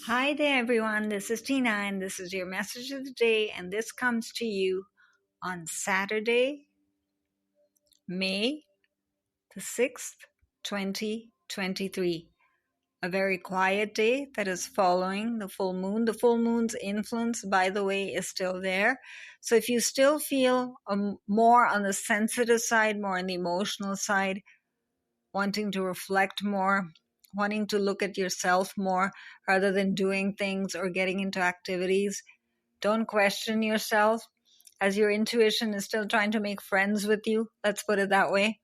Hi there, everyone. This is Tina, and this is your message of the day. And this comes to you on Saturday, May the 6th, 2023. A very quiet day that is following the full moon. The full moon's influence, by the way, is still there. So if you still feel more on the sensitive side, more on the emotional side, wanting to reflect more, wanting to look at yourself more rather than doing things or getting into activities. Don't question yourself, as your intuition is still trying to make friends with you. Let's put it that way.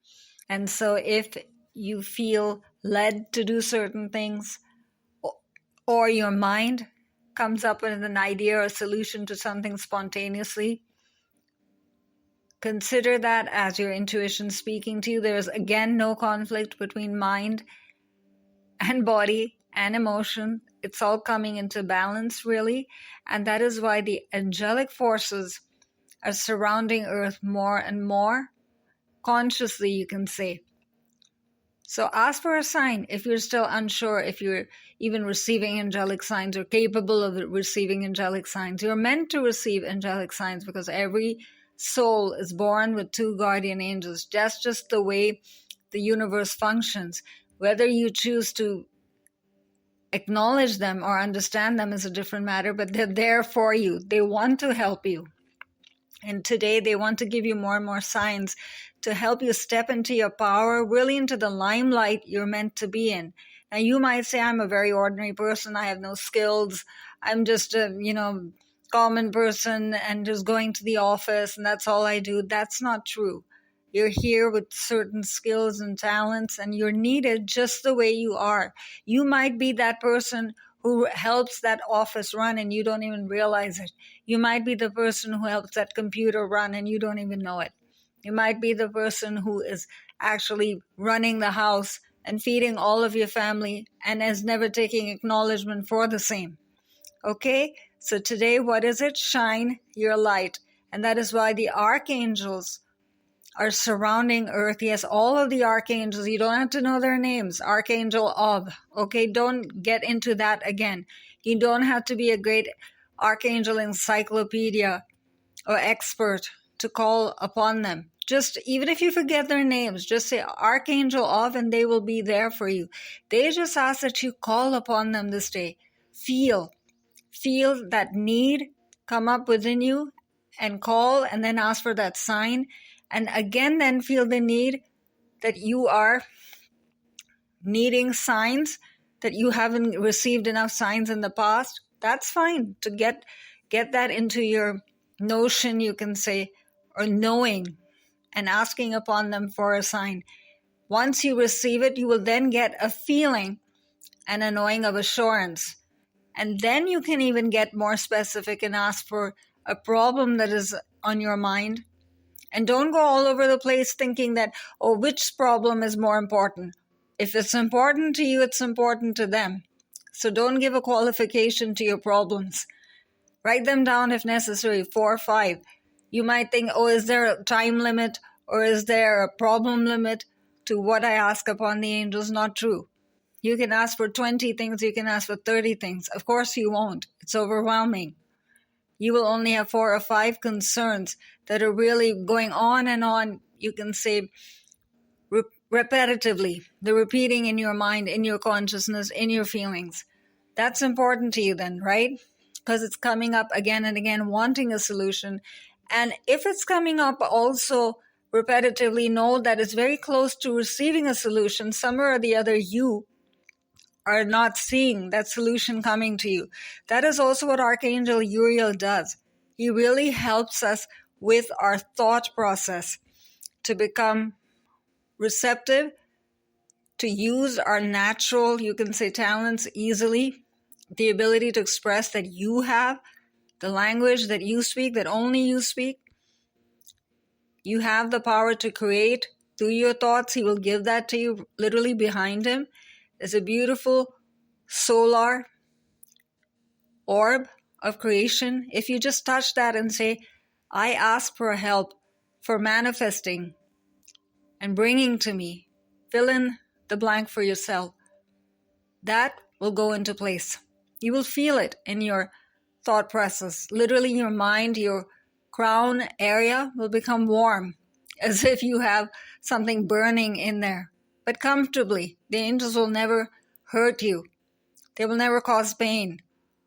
And so if you feel led to do certain things, or your mind comes up with an idea or a solution to something spontaneously, consider that as your intuition speaking to you. There's again no conflict between mind and body and emotion. It's all coming into balance, really. And that is why the angelic forces are surrounding Earth more and more consciously, you can say. So ask for a sign if you're still unsure, if you're even receiving angelic signs or capable of receiving angelic signs. You're meant to receive angelic signs because every soul is born with two guardian angels. That's just the way the universe functions. Whether you choose to acknowledge them or understand them is a different matter, but they're there for you. They want to help you. And today they want to give you more and more signs to help you step into your power, really into the limelight you're meant to be in. Now you might say, I'm a very ordinary person. I have no skills. I'm just a, common person and just going to the office and that's all I do. That's not true. You're here with certain skills and talents and you're needed just the way you are. You might be that person who helps that office run and you don't even realize it. You might be the person who helps that computer run and you don't even know it. You might be the person who is actually running the house and feeding all of your family and is never taking acknowledgement for the same. Okay? So today, what is it? Shine your light. And that is why the archangels are surrounding Earth. Yes, all of the archangels, you don't have to know their names. Archangel of, okay? Don't get into that again. You don't have to be a great archangel encyclopedia or expert to call upon them. Just, even if you forget their names, just say Archangel of and they will be there for you. They just ask that you call upon them this day. Feel that need come up within you and call and then ask for that sign. And again, then feel the need that you are needing signs, that you haven't received enough signs in the past. That's fine to get that into your notion, you can say, or knowing and asking upon them for a sign. Once you receive it, you will then get a feeling and a knowing of assurance. And then you can even get more specific and ask for a problem that is on your mind. And don't go all over the place thinking that, which problem is more important. If it's important to you, it's important to them. So don't give a qualification to your problems. Write them down if necessary, 4 or 5. You might think, is there a time limit or is there a problem limit to what I ask upon the angels? Not true. You can ask for 20 things, you can ask for 30 things. Of course you won't. It's overwhelming. You will only have 4 or 5 concerns that are really going on and on, you can say, repetitively. They're repeating in your mind, in your consciousness, in your feelings. That's important to you then, right? Because it's coming up again and again, wanting a solution. And if it's coming up also repetitively, know that it's very close to receiving a solution. Somewhere or the other, you are not seeing that solution coming to you. That is also what Archangel Uriel does. He really helps us with our thought process to become receptive, to use our natural, you can say, talents easily, the ability to express that you have, the language that you speak, that only you speak. You have the power to create through your thoughts. He will give that to you literally behind him. There's a beautiful solar orb of creation. If you just touch that and say, I ask for help for manifesting and bringing to me, fill in the blank for yourself, that will go into place. You will feel it in your thought process. Literally, your mind, your crown area will become warm, as if you have something burning in there, but comfortably. The angels will never hurt you. They will never cause pain.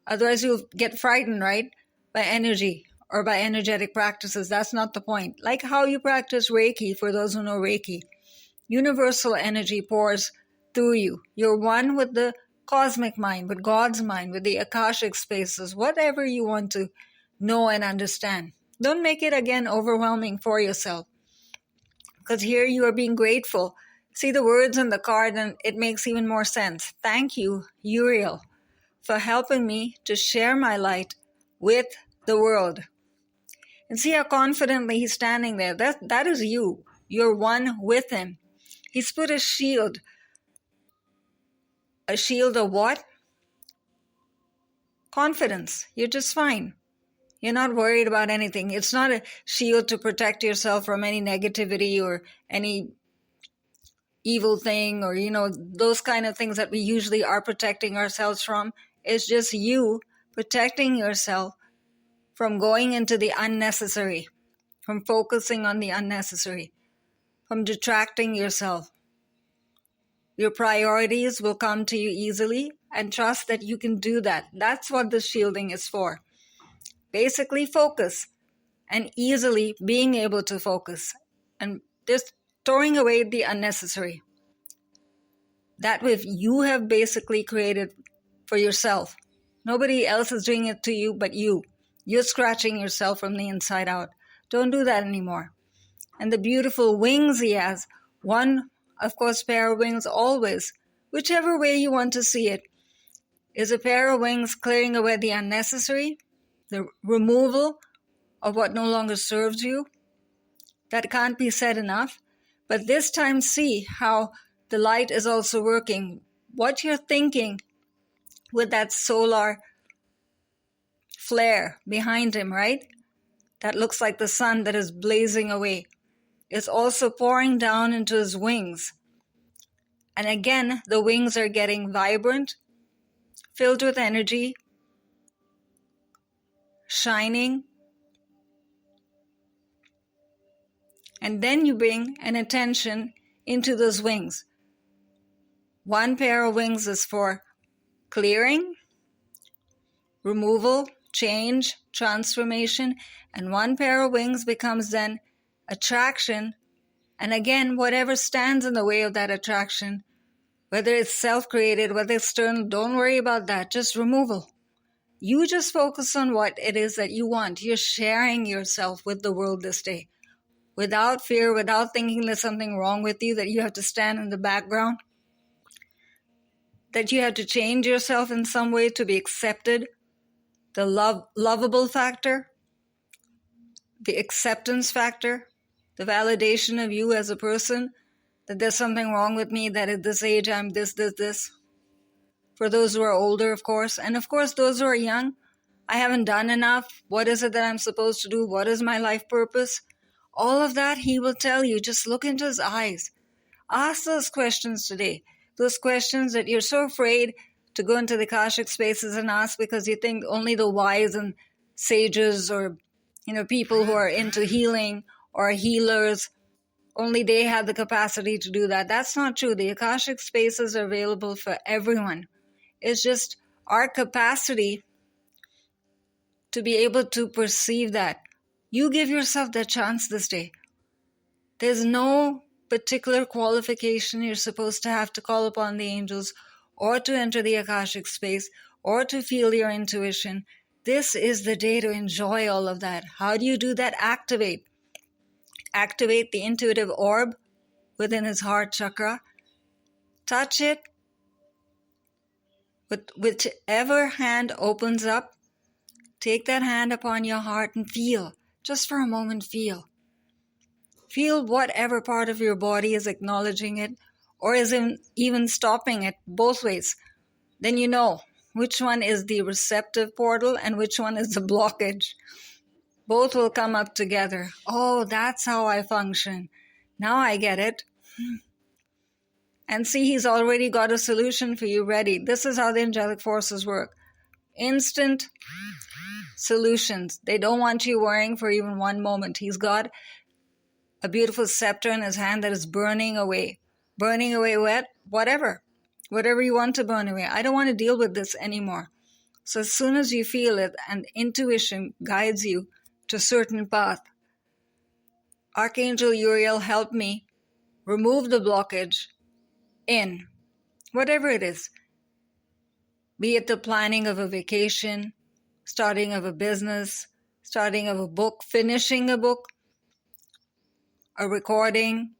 Otherwise, you'll get frightened, right? By energy or by energetic practices. That's not the point. Like how you practice Reiki, for those who know Reiki. Universal energy pours through you. You're one with the cosmic mind, with God's mind, with the Akashic spaces, whatever you want to know and understand. Don't make it, again, overwhelming for yourself. Because here you are being grateful. See the words on the card and it makes even more sense. Thank you, Uriel, for helping me to share my light with the world. And see how confidently he's standing there. That is you. You're one with him. He's put a shield. A shield of what? Confidence. You're just fine. You're not worried about anything. It's not a shield to protect yourself from any negativity or any evil thing or, those kind of things that we usually are protecting ourselves from. It's just you protecting yourself from going into the unnecessary, from focusing on the unnecessary, from detracting yourself. Your priorities will come to you easily, and trust that you can do that. That's what the shielding is for. Basically, focus and easily being able to focus and just throwing away the unnecessary. That which you have basically created for yourself. Nobody else is doing it to you but you. You're scratching yourself from the inside out. Don't do that anymore. And the beautiful wings he has, one, of course, pair of wings always, whichever way you want to see it, is a pair of wings clearing away the unnecessary, the removal of what no longer serves you. That can't be said enough. But this time see how the light is also working. What you're thinking with that solar flare behind him, right? That looks like the sun that is blazing away. Is also pouring down into his wings. And again, the wings are getting vibrant, filled with energy, shining. And then you bring an attention into those wings. One pair of wings is for clearing, removal, change, transformation, and one pair of wings becomes then attraction. And again, whatever stands in the way of that attraction, whether it's self-created, whether it's external, don't worry about that. Just removal. You just focus on what it is that you want. You're sharing yourself with the world this day. Without fear, without thinking there's something wrong with you, that you have to stand in the background, that you have to change yourself in some way to be accepted. The lovable factor, the acceptance factor, the validation of you as a person, that there's something wrong with me, that at this age I'm this. For those who are older, of course. And of course, those who are young, I haven't done enough. What is it that I'm supposed to do? What is my life purpose? All of that he will tell you. Just look into his eyes. Ask those questions today. Those questions that you're so afraid to go into the Akashic spaces and ask because you think only the wise and sages or, people who are into healing or healers, only they have the capacity to do that. That's not true. The Akashic spaces are available for everyone. It's just our capacity to be able to perceive that. You give yourself that chance this day. There's no particular qualification you're supposed to have to call upon the angels or to enter the Akashic space or to feel your intuition. This is the day to enjoy all of that. How do you do that? Activate the intuitive orb within his heart chakra. Touch it with whichever hand opens up. Take that hand upon your heart and feel. Just for a moment, feel. Feel whatever part of your body is acknowledging it or is even stopping it, both ways. Then you know which one is the receptive portal and which one is the blockage. Both will come up together. Oh, that's how I function. Now I get it. And see, he's already got a solution for you ready. This is how the angelic forces work. instant solutions. They don't want you worrying for even one moment. He's got a beautiful scepter in his hand that is burning away whatever you want to burn away. I don't want to deal with this anymore. So as soon as you feel it and intuition guides you to a certain path, Archangel Uriel, help me remove the blockage in whatever it is, be it the planning of a vacation, starting of a business, starting of a book, finishing a book, a recording.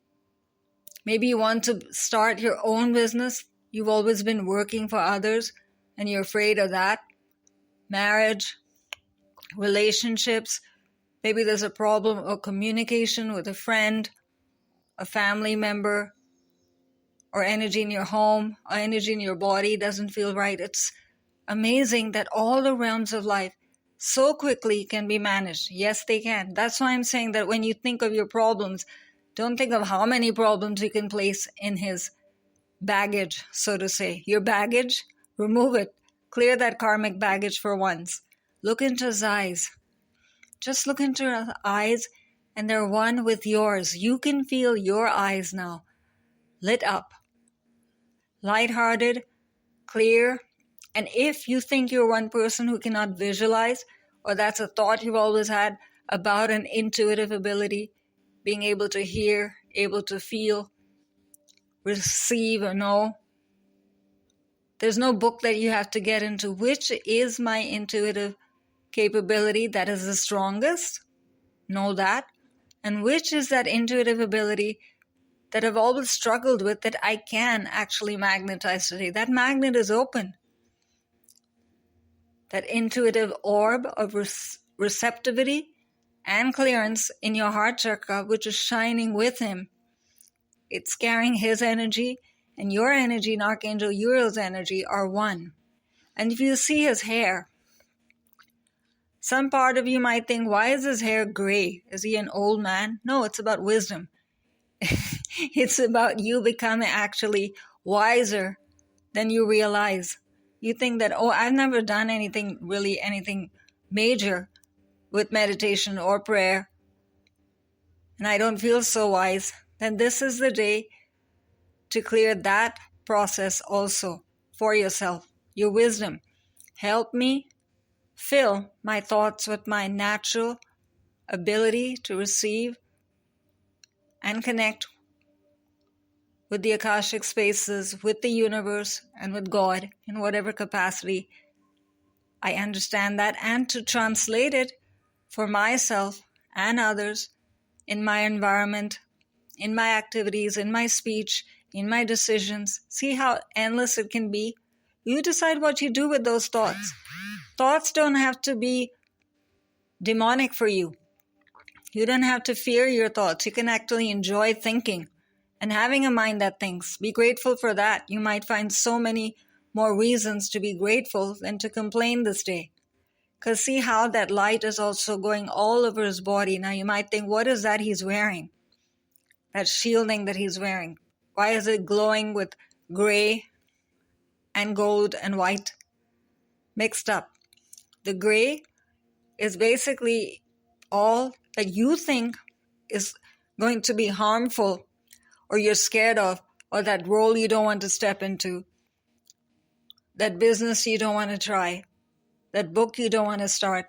Maybe you want to start your own business. You've always been working for others and you're afraid of that. Marriage, relationships. Maybe there's a problem or communication with a friend, a family member, or energy in your home, or energy in your body doesn't feel right. It's amazing that all the realms of life so quickly can be managed. Yes, they can. That's why I'm saying that when you think of your problems, don't think of how many problems you can place in his baggage, so to say. Your baggage, remove it. Clear that karmic baggage for once. Look into his eyes. Just look into his eyes and they're one with yours. You can feel your eyes now lit up, lighthearted, clear. And if you think you're one person who cannot visualize, or that's a thought you've always had about an intuitive ability, being able to hear, able to feel, receive or know, there's no book that you have to get into. Which is my intuitive capability that is the strongest? Know that. And which is that intuitive ability that I've always struggled with that I can actually magnetize today? That magnet is open. That intuitive orb of receptivity and clearance in your heart chakra, which is shining with him. It's carrying his energy, and your energy and Archangel Uriel's energy are one. And if you see his hair, some part of you might think, why is his hair gray? Is he an old man? No, it's about wisdom. It's about you becoming actually wiser than you realize. You think that, oh, I've never done anything major with meditation or prayer, and I don't feel so wise. Then this is the day to clear that process also for yourself. Your wisdom. Help me fill my thoughts with my natural ability to receive and connect with the Akashic spaces, with the universe, and with God in whatever capacity I understand that, and to translate it for myself and others in my environment, in my activities, in my speech, in my decisions. See how endless it can be? You decide what you do with those thoughts. Thoughts don't have to be demonic for you. You don't have to fear your thoughts. You can actually enjoy thinking and having a mind that thinks. Be grateful for that. You might find so many more reasons to be grateful than to complain this day. Because see how that light is also going all over his body. Now you might think, what is that he's wearing? That shielding that he's wearing. Why is it glowing with gray and gold and white mixed up? The gray is basically all that you think is going to be harmful or you're scared of, or that role you don't want to step into, that business you don't want to try, that book you don't want to start,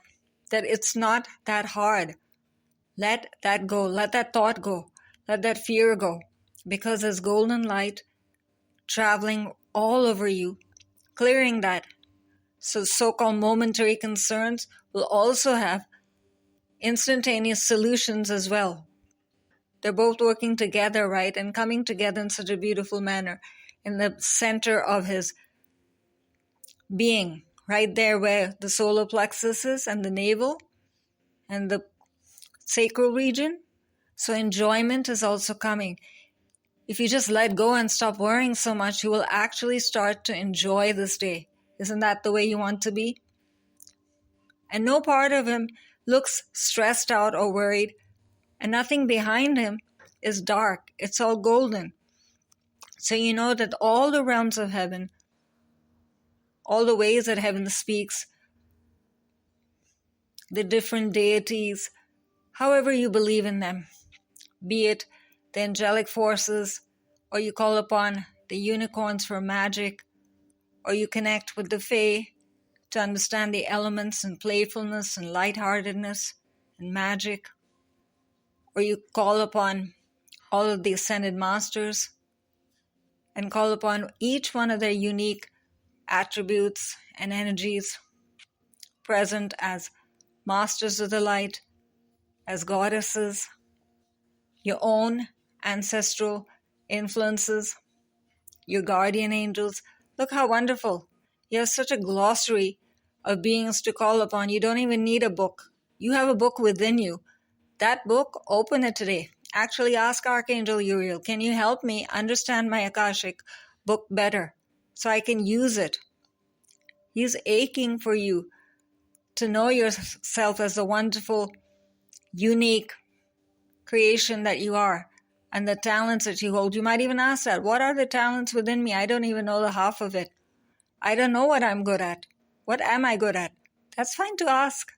that it's not that hard. Let that go. Let that thought go. Let that fear go. Because there's golden light traveling all over you, clearing that. So so-called momentary concerns will also have instantaneous solutions as well. They're both working together, right? And coming together in such a beautiful manner in the center of his being, right there where the solar plexus is and the navel and the sacral region. So enjoyment is also coming. If you just let go and stop worrying so much, you will actually start to enjoy this day. Isn't that the way you want to be? And no part of him looks stressed out or worried, and nothing behind him is dark. It's all golden. So you know that all the realms of heaven, all the ways that heaven speaks, the different deities, however you believe in them, be it the angelic forces, or you call upon the unicorns for magic, or you connect with the Fae to understand the elements and playfulness and lightheartedness and magic, or you call upon all of the ascended masters and call upon each one of their unique attributes and energies present as masters of the light, as goddesses, your own ancestral influences, your guardian angels. Look how wonderful. You have such a glossary of beings to call upon. You don't even need a book. You have a book within you. That book, open it today. Actually, ask Archangel Uriel, can you help me understand my Akashic book better so I can use it? He's aching for you to know yourself as the wonderful, unique creation that you are and the talents that you hold. You might even ask that. What are the talents within me? I don't even know the half of it. I don't know what I'm good at. What am I good at? That's fine to ask.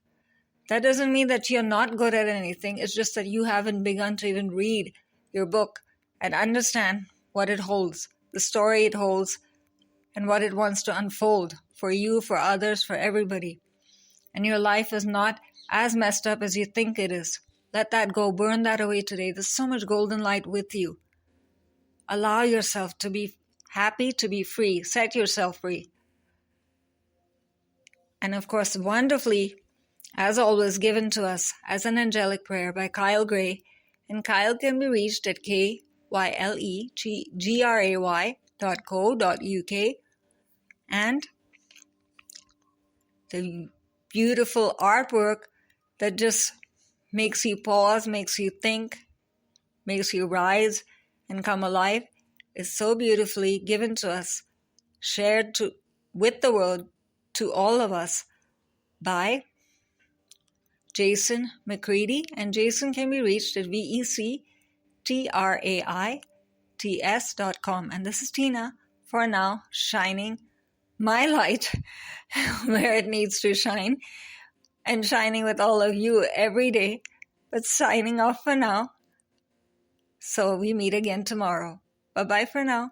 That doesn't mean that you're not good at anything. It's just that you haven't begun to even read your book and understand what it holds, the story it holds, and what it wants to unfold for you, for others, for everybody. And your life is not as messed up as you think it is. Let that go. Burn that away today. There's so much golden light with you. Allow yourself to be happy, to be free. Set yourself free. And of course, wonderfully, as always, given to us as an angelic prayer by Kyle Gray. And Kyle can be reached at kylegray.co.uk. And the beautiful artwork that just makes you pause, makes you think, makes you rise and come alive is so beautifully given to us, shared with the world, to all of us by JASON MCREADIE. And Jason can be reached at vectraits.com. And this is Tina, for now, shining my light where it needs to shine, and shining with all of you every day, but signing off for now. So we meet again tomorrow. Bye-bye for now.